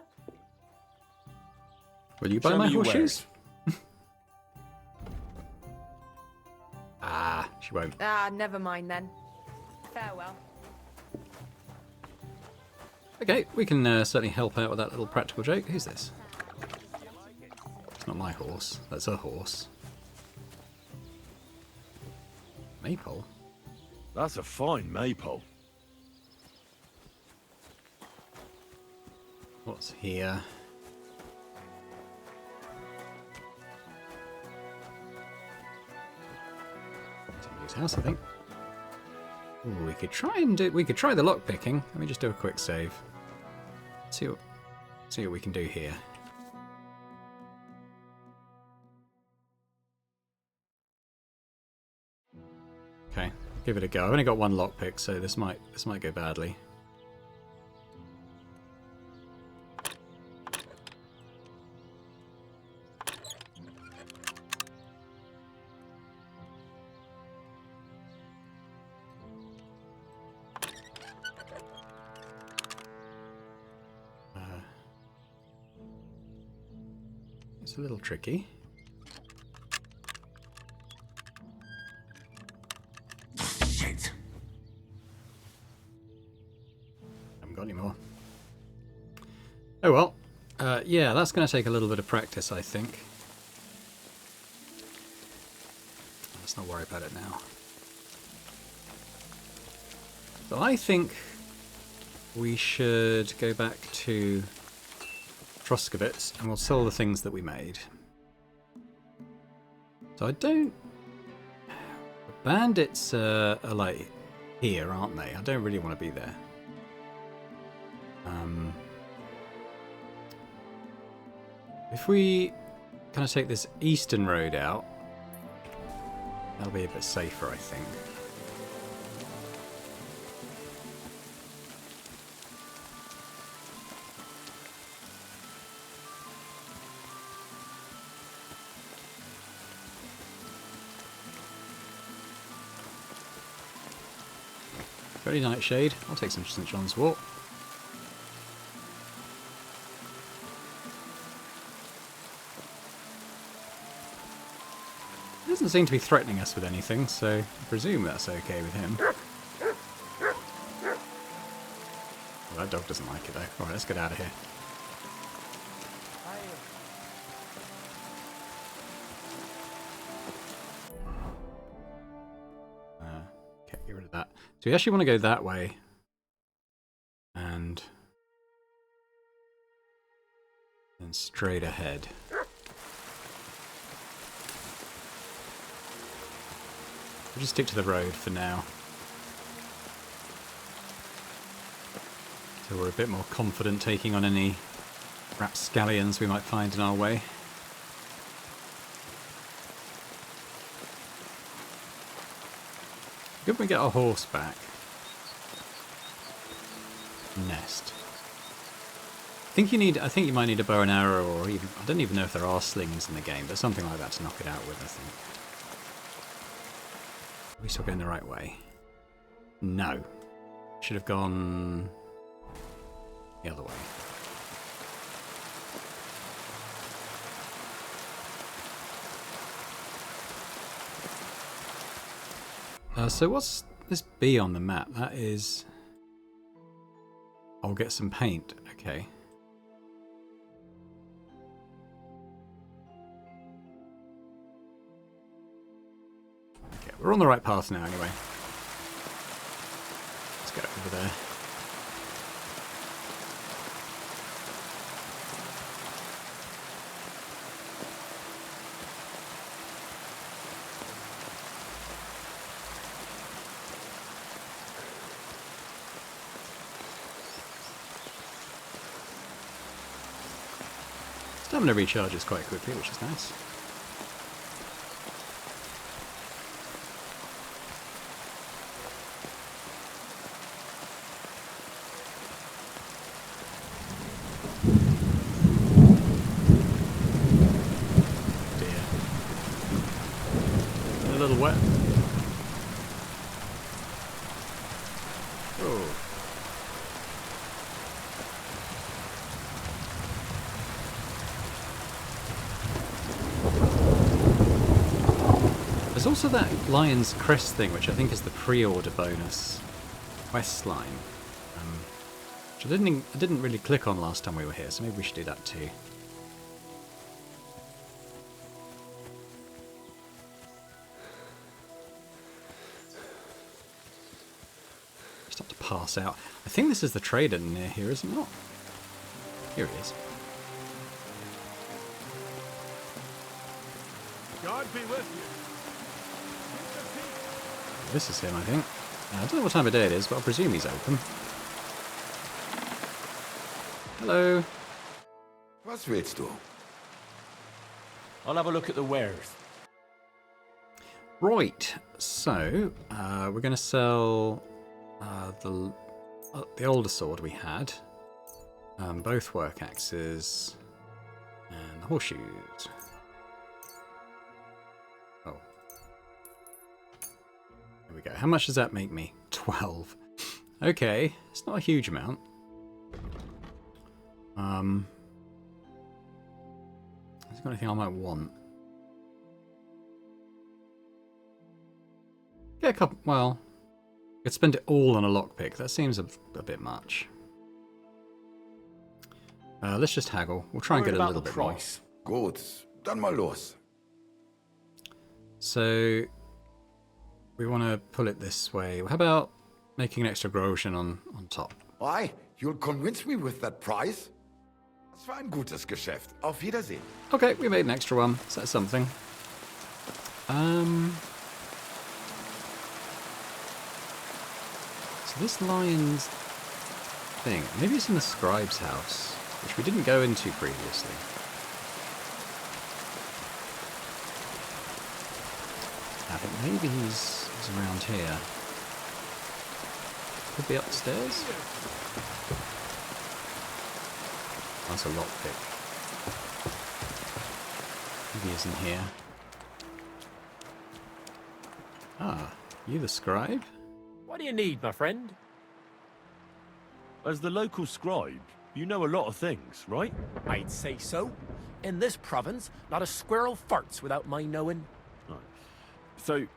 Will you buy Show my me your horseshoes? She won't. Ah, never mind then. Farewell. Okay, we can certainly help out with that little practical joke. Who's this? It's not my horse. That's a horse. Maypole? That's a fine maypole. What's here? Somebody's house, I think. Ooh, we could try and do. We could try the lock picking. Let me just do a quick save. See what we can do here. Okay, give it a go. I've only got 1 lockpick, so this might go badly. It's a little tricky. Shit. Haven't got any more. Oh well. Yeah, that's going to take a little bit of practice, I think. Let's not worry about it now. So I think we should go back to Trotskovitz and we'll sell the things that we made. So I don't... The bandits are like here, aren't they? I don't really want to be there. If we kind of take this eastern road out, that'll be a bit safer, I think. Very nightshade. I'll take some St. John's Wort. He doesn't seem to be threatening us with anything, so I presume that's okay with him. Well, that dog doesn't like it though. Alright, let's get out of here. So we actually want to go that way. And then straight ahead. We'll just stick to the road for now. So we're a bit more confident taking on any rapscallions we might find in our way. Good we get our horse back. Nest. I think you might need a bow and arrow, or even, I don't even know if there are slings in the game, but something like that to knock it out with, I think. Are we still going the right way? No. Should have gone the other way. So what's this B on the map? That is... I'll get some paint. Okay. Okay, we're on the right path now anyway. Let's go over there. Stamina recharges quite quickly, which is nice. Dear. A little wet. Oh. There's also that Lion's Crest thing, which I think is the pre-order bonus quest line, which I didn't really click on last time we were here, so maybe we should do that too. Start to pass out. I think this is the trader near here, is it not? Here he is. God be with you. This is him, I think. I don't know what time of day it is, but I presume he's open. Hello. Was willst du? I'll have a look at the wares. Right, so we're going to sell the older sword we had, both work axes, and the horseshoes. Oh. There we go. How much does that make me? 12. Okay, it's not a huge amount. Has he got anything I might want? Get a couple. Well, I could spend it all on a lockpick. That seems a bit much. Let's just haggle. We'll try and get a little bit more. Gut, dann mal los. So we want to pull it this way. How about making an extra groschen on top? Why? You'll convince me with that price? Das war ein gutes Geschäft. Auf Wiedersehen. Okay, we made an extra one. So that's something. So this lion's thing, maybe it's in the scribe's house, which we didn't go into previously. I think maybe he's around here. Could be upstairs. That's a lockpick. Maybe he isn't here. Ah, you the scribe? What do you need, my friend? As the local scribe, you know a lot of things, right? I'd say so. In this province, not a squirrel farts without my knowing. Right. So,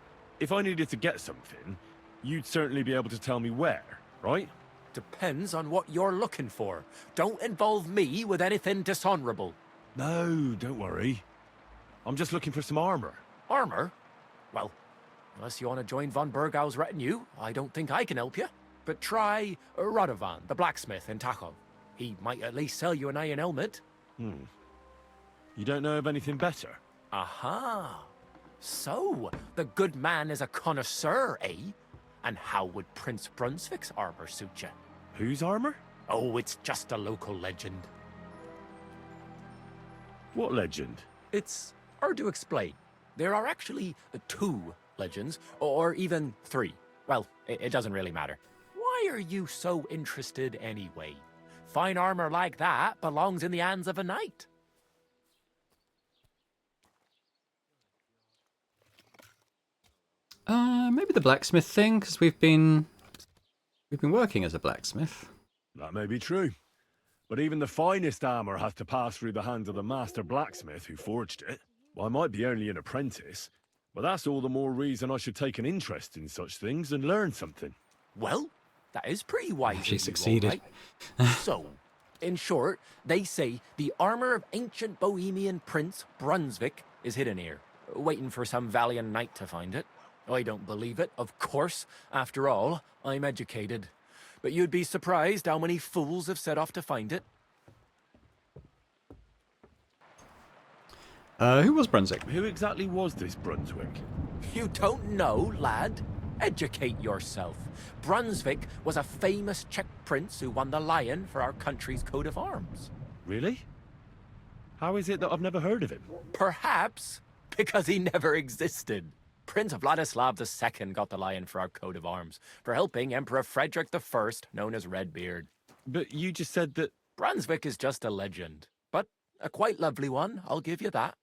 if I needed to get something, you'd certainly be able to tell me where, right? Depends on what you're looking for. Don't involve me with anything dishonorable. No, don't worry. I'm just looking for some armor. Armor? Well, unless you want to join von Burgau's retinue, I don't think I can help you. But try Radovan, the blacksmith in Tahoe. He might at least sell you an iron helmet. You don't know of anything better? Aha! So, the good man is a connoisseur, eh? And how would Prince Brunswick's armor suit you? Whose armor? Oh, it's just a local legend. What legend? It's hard to explain. There are actually 2 legends, or even 3. Well, it doesn't really matter. Why are you so interested anyway? Fine armor like that belongs in the hands of a knight. Maybe the blacksmith thing, because we've been working as a blacksmith. That may be true. But even the finest armor has to pass through the hands of the master blacksmith who forged it. Well, I might be only an apprentice, but that's all the more reason I should take an interest in such things and learn something. Well, that is pretty wise. She succeeded. So, in short, they say the armor of ancient Bohemian Prince Brunswick is hidden here, waiting for some valiant knight to find it. I don't believe it, of course. After all, I'm educated. But you'd be surprised how many fools have set off to find it. Who was Brunswick? Who exactly was this Brunswick? You don't know, lad? Educate yourself. Brunswick was a famous Czech prince who won the lion for our country's coat of arms. Really? How is it that I've never heard of him? Perhaps because he never existed. Prince Vladislav II got the lion for our coat of arms for helping Emperor Frederick I, known as Redbeard. But you just said that... Brunswick is just a legend, but a quite lovely one, I'll give you that.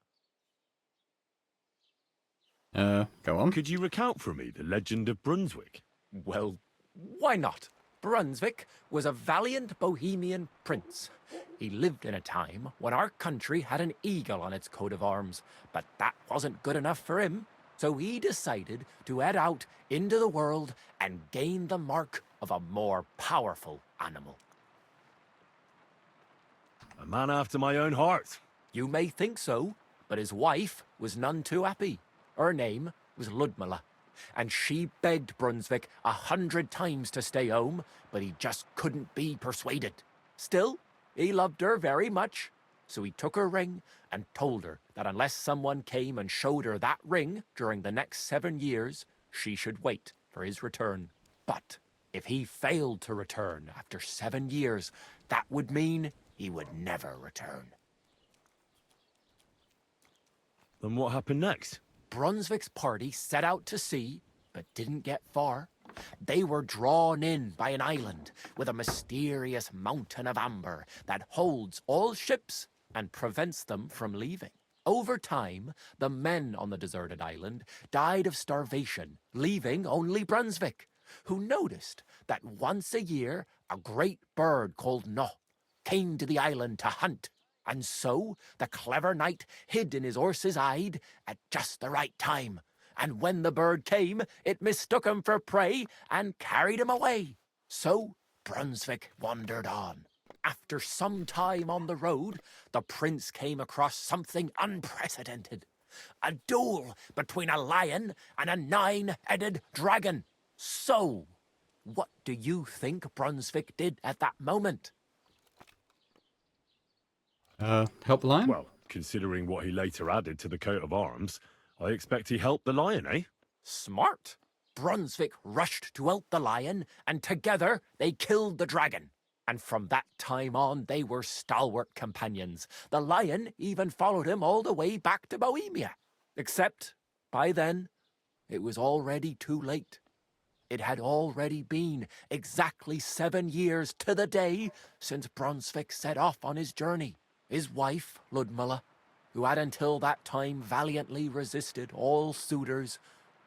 Go on. Could you recount for me the legend of Brunswick? Well, why not? Brunswick was a valiant Bohemian prince. He lived in a time when our country had an eagle on its coat of arms, but that wasn't good enough for him. So he decided to head out into the world and gain the mark of a more powerful animal. A man after my own heart. You may think so, but his wife was none too happy. Her name was Ludmilla, and she begged Brunswick 100 times to stay home, but he just couldn't be persuaded. Still, he loved her very much, so he took her ring and told her that unless someone came and showed her that ring during the next 7 years, she should wait for his return. But if he failed to return after 7 years, that would mean he would never return. Then what happened next? Brunswick's party set out to sea, but didn't get far. They were drawn in by an island with a mysterious mountain of amber that holds all ships and prevents them from leaving. Over time, the men on the deserted island died of starvation, leaving only Brunswick, who noticed that once a year a great bird called No came to the island to hunt. And so the clever knight hid in his horse's hide at just the right time. And when the bird came, it mistook him for prey and carried him away. So Brunswick wandered on. After some time on the road, the prince came across something unprecedented. A duel between a lion and a 9-headed dragon. So, what do you think Brunswick did at that moment? Help the lion? Well, considering what he later added to the coat of arms, I expect he helped the lion, eh? Smart. Brunswick rushed to help the lion, and together they killed the dragon. And from that time on, they were stalwart companions. The lion even followed him all the way back to Bohemia. Except, by then, it was already too late. It had already been exactly 7 years to the day since Brunswick set off on his journey. His wife, Ludmilla, who had until that time valiantly resisted all suitors,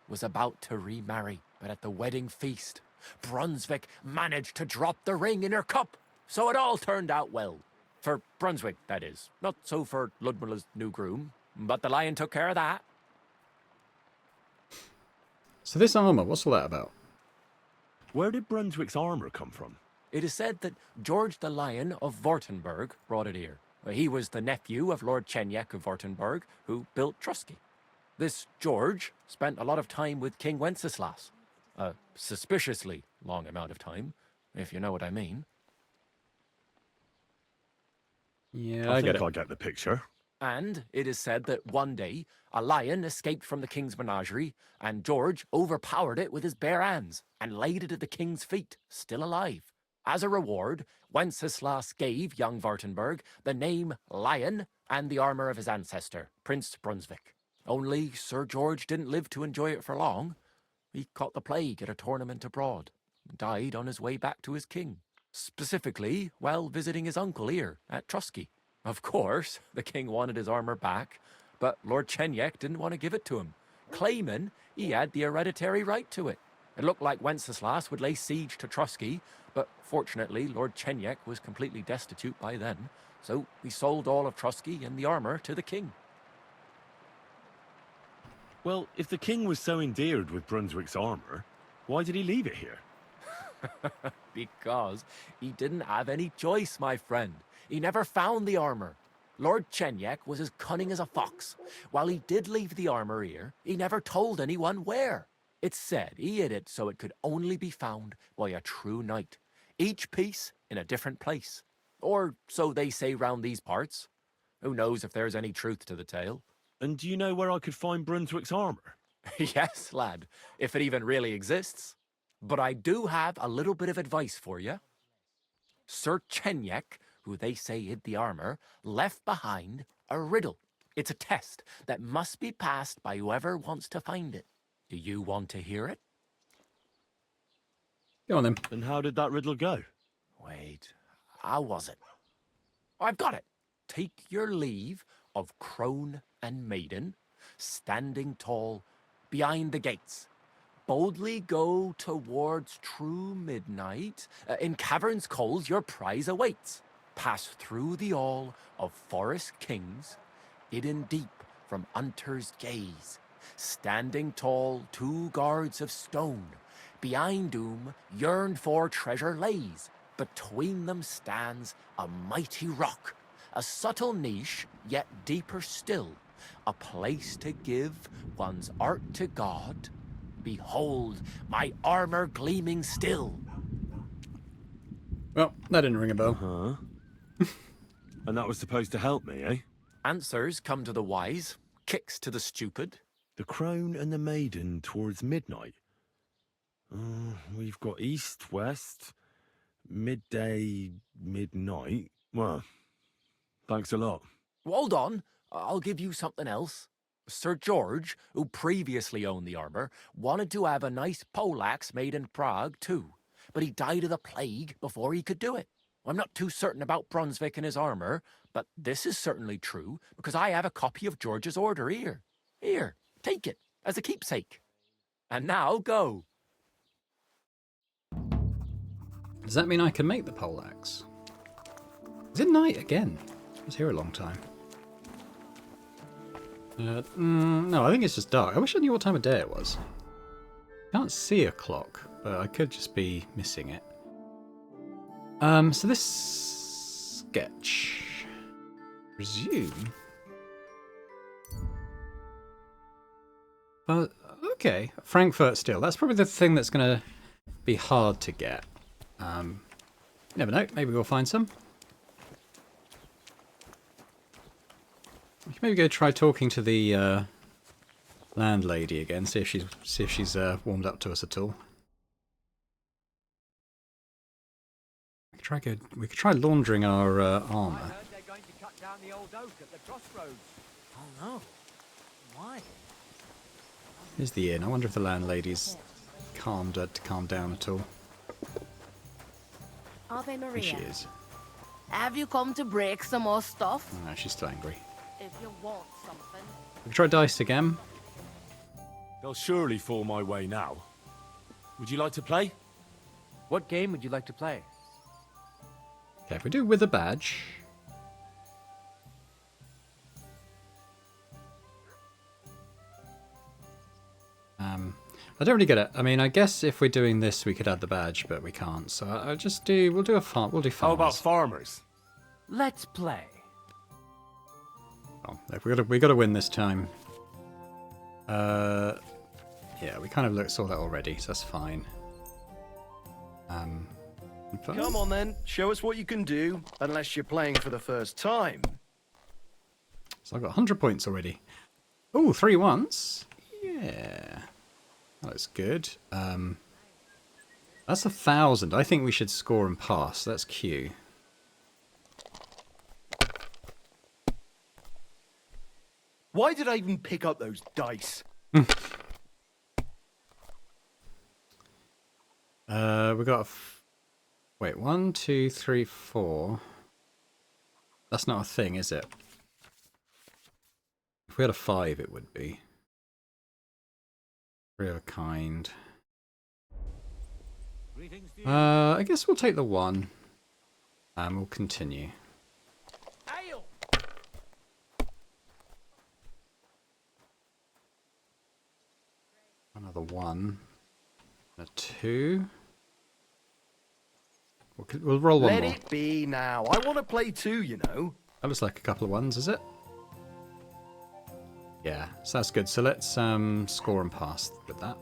was about to remarry. But at the wedding feast, Brunswick managed to drop the ring in her cup, so it all turned out well. For Brunswick, that is. Not so for Ludmilla's new groom, but the lion took care of that. So this armor, what's all that about? Where did Brunswick's armor come from? It is said that George the Lion of Württemberg brought it here. He was the nephew of Lord Chenyek of Württemberg, who built Trusky. This George spent a lot of time with King Wenceslas. A suspiciously long amount of time, if you know what I mean. Yeah, I get think it. I get the picture. And it is said that one day a lion escaped from the king's menagerie, and George overpowered it with his bare hands and laid it at the king's feet, still alive. As a reward, Wenceslas gave young Wartenberg the name Lion and the armor of his ancestor, Prince Brunswick. Only Sir George didn't live to enjoy it for long. He caught the plague at a tournament abroad, and died on his way back to his king. Specifically, while visiting his uncle here at Trusky. Of course, the king wanted his armor back, but Lord Chenyek didn't want to give it to him, claiming he had the hereditary right to it. It looked like Wenceslas would lay siege to Trusky, but fortunately Lord Chenyek was completely destitute by then, so he sold all of Trusky and the armor to the king. Well, if the king was so endeared with Brunswick's armor, why did he leave it here? Because he didn't have any choice, my friend. He never found the armor. Lord Chenyek was as cunning as a fox. While he did leave the armor here, he never told anyone where. It's said he hid it so it could only be found by a true knight. Each piece in a different place. Or so they say round these parts. Who knows if there's any truth to the tale? And do you know where I could find Brunswick's armor? Yes, lad, if it even really exists. But I do have a little bit of advice for you. Sir Chenyek, who they say hid the armor, left behind a riddle. It's a test that must be passed by whoever wants to find it. Do you want to hear it? Go on then. And how did that riddle go? Wait, how was it? I've got it. Take your leave of crone and maiden, standing tall behind the gates. Boldly go towards true midnight. In caverns cold your prize awaits. Pass through the hall of forest kings, hidden deep from hunter's gaze. Standing tall, 2 guards of stone. Behind whom yearned for treasure lays. Between them stands a mighty rock. A subtle niche, yet deeper still. A place to give one's art to God. Behold, my armor gleaming still. Well, that didn't ring a bell. Huh? And that was supposed to help me, eh? Answers come to the wise, kicks to the stupid. The crone and the maiden towards midnight. We've got east, west, midday, midnight. Well, thanks a lot. Hold on, I'll give you something else. Sir George, who previously owned the armor, wanted to have a nice poleaxe made in Prague too, but he died of the plague before he could do it. I'm not too certain about Brunswick and his armor, but this is certainly true because I have a copy of George's order here. Here, take it as a keepsake. And now go. Does that mean I can make the poleaxe? Is it night again? I was here a long time. No, I think it's just dark. I wish I knew what time of day it was. Can't see a clock, but I could just be missing it. So this sketch... Resume? Okay. Frankfurt still. That's probably the thing that's going to be hard to get. You never know. Maybe we'll find some. We can maybe go try talking to the landlady again. See if she's warmed up to us at all. We could try laundering our armor. I heard they're going to cut down the old oak at the crossroads. Oh no. Why? Here's the inn. I wonder if the landlady's calm down at all. Ave Maria. Here she is. Have you come to break some more stuff? Oh, no, she's still angry. If you want something. We can try dice again. They'll surely fall my way now. Would you like to play? What game would you like to play? Okay, if we do with a badge. I don't really get it. I mean, I guess if we're doing this, we could add the badge, but we can't. So we'll do farmers. How about farmers? Let's play. Oh, we got to win this time. Yeah, we kind of saw that already, so that's fine. Come on then, show us what you can do, unless you're playing for the first time. So I've got 100 points already. Oh, 3 once. Yeah. That's good. That's 1,000. I think we should score and pass. That's Q. Why did I even pick up those dice? We got wait, 1, 2, 3, 4. That's not a thing, is it? If we had a 5, it would be. 3 of a kind. I guess we'll take the 1. And we'll continue. Another 1. A 2. We'll roll one more. Let it be now. I want to play too, you know. That looks like a couple of 1s, is it? Yeah, so that's good. So let's score and pass with that.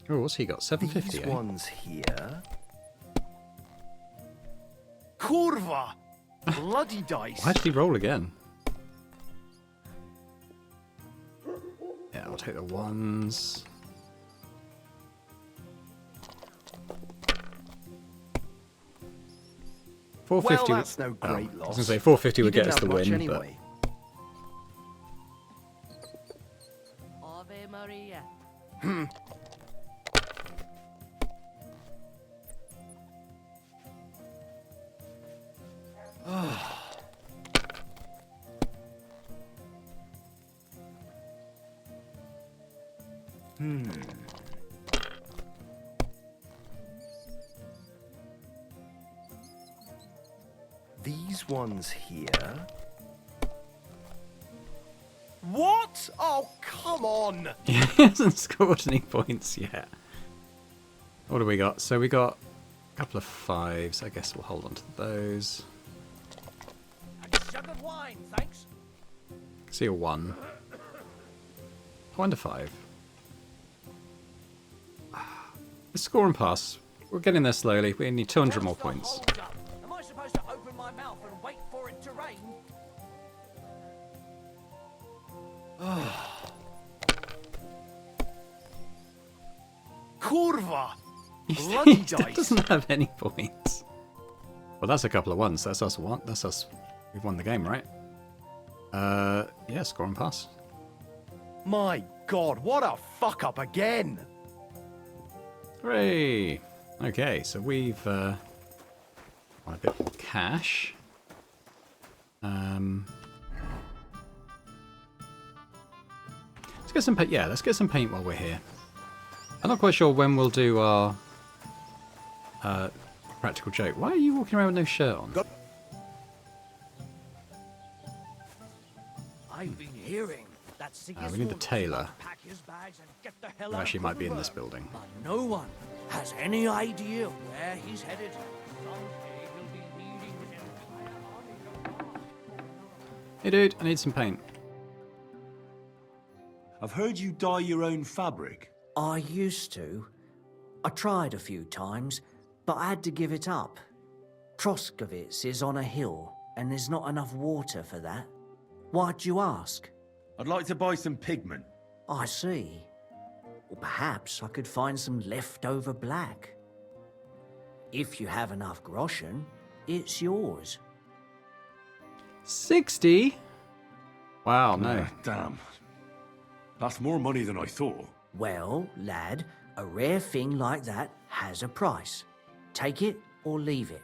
Oh, what's he got? 750. These ones here. Kurva! Bloody dice. Why did he roll again? Yeah, I'll take the 1s. Well, 450. that's no great loss. I was going to say 450 would You get us the didn't have win, much anyway. Ave Maria. These ones here. What? Oh, come on! He hasn't scored any points yet. What do we got? So we got a couple of 5s. I guess we'll hold on to those. Sugar wine, thanks. See a 1. 1 to 5. Let's score and pass. We're getting there slowly. We need 200 more points. Am I supposed to open my mouth and wait for it to rain? Kurva! Bloody He dice. doesn't have any points. Well, that's a couple of 1s. That's us. That's us. We've won the game, right? Yeah, score and pass. My God, what a fuck up again! Hooray! Okay, so we've won a bit more cash. Let's get some paint. Yeah, let's get some paint while we're here. I'm not quite sure when we'll do our practical joke. Why are you walking around with no shirt on? I've been hearing that We need the tailor. pack his bags and get the hell Who out actually of might be in Edinburgh. this building. But no one has any idea where he's headed. Someday he'll be leading his entire army. Hey dude, I need some paint. I've heard you dye your own fabric. I used to. I tried a few times, but I had to give it up. Troskovitz is on a hill, and there's not enough water for that. Why'd you ask? I'd like to buy some pigment. I see. Or perhaps I could find some leftover black. If you have enough groschen, it's yours. 60? Wow, no. Damn. That's more money than I thought. Well, lad, a rare thing like that has a price. Take it or leave it.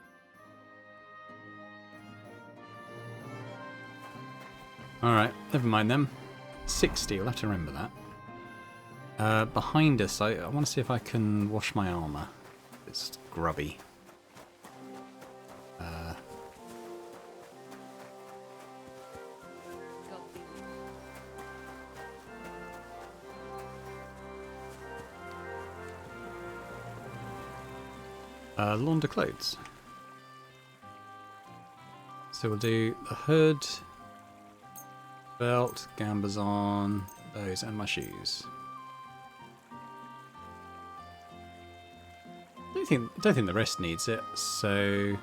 Alright, never mind them. 60, we'll have to remember that. Behind us, I want to see if I can wash my armour. It's grubby. Launder clothes. So we'll do the hood, belt, gambazon, those, and my shoes. Don't think the rest needs it, so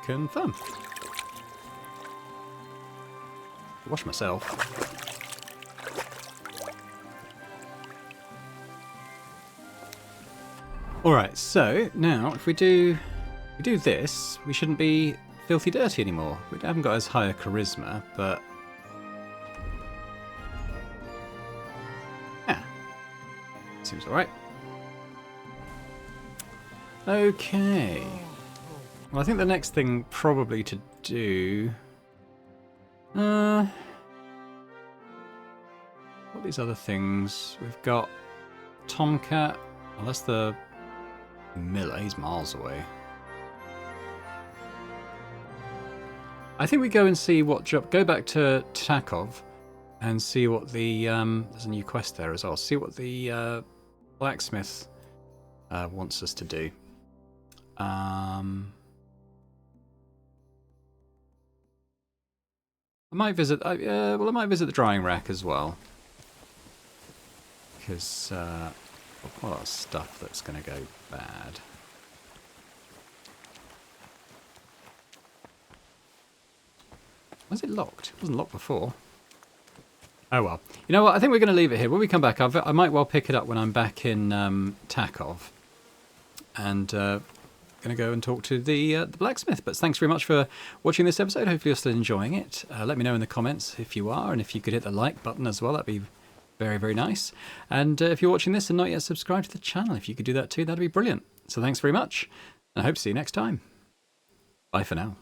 confirm. Wash myself. Alright, so now if we do this, we shouldn't be filthy dirty anymore. We haven't got as high a charisma, but yeah, seems alright. Okay. Well, I think the next thing probably to do. What are these other things? We've got Tomcat. Well, that's the Miller. He's miles away. I think we go and see what job. Go back to Takov and see what the there's a new quest there as well. See what the blacksmith wants us to do. I might visit. Well, I might visit the drying rack as well, because quite a lot of stuff that's going to go bad. Was it locked? It wasn't locked before. Oh well. You know what? I think we're going to leave it here. When we come back, I might well pick it up when I'm back in Takov, and going to go and talk to the blacksmith. But thanks very much for watching this episode. Hopefully you're still enjoying it. Let me know in the comments if you are, and if you could hit the like button as well, that'd be very, very nice. And if you're watching this and not yet subscribed to the channel, if you could do that too, that'd be brilliant. So thanks very much, and I hope to see you next time. Bye for now.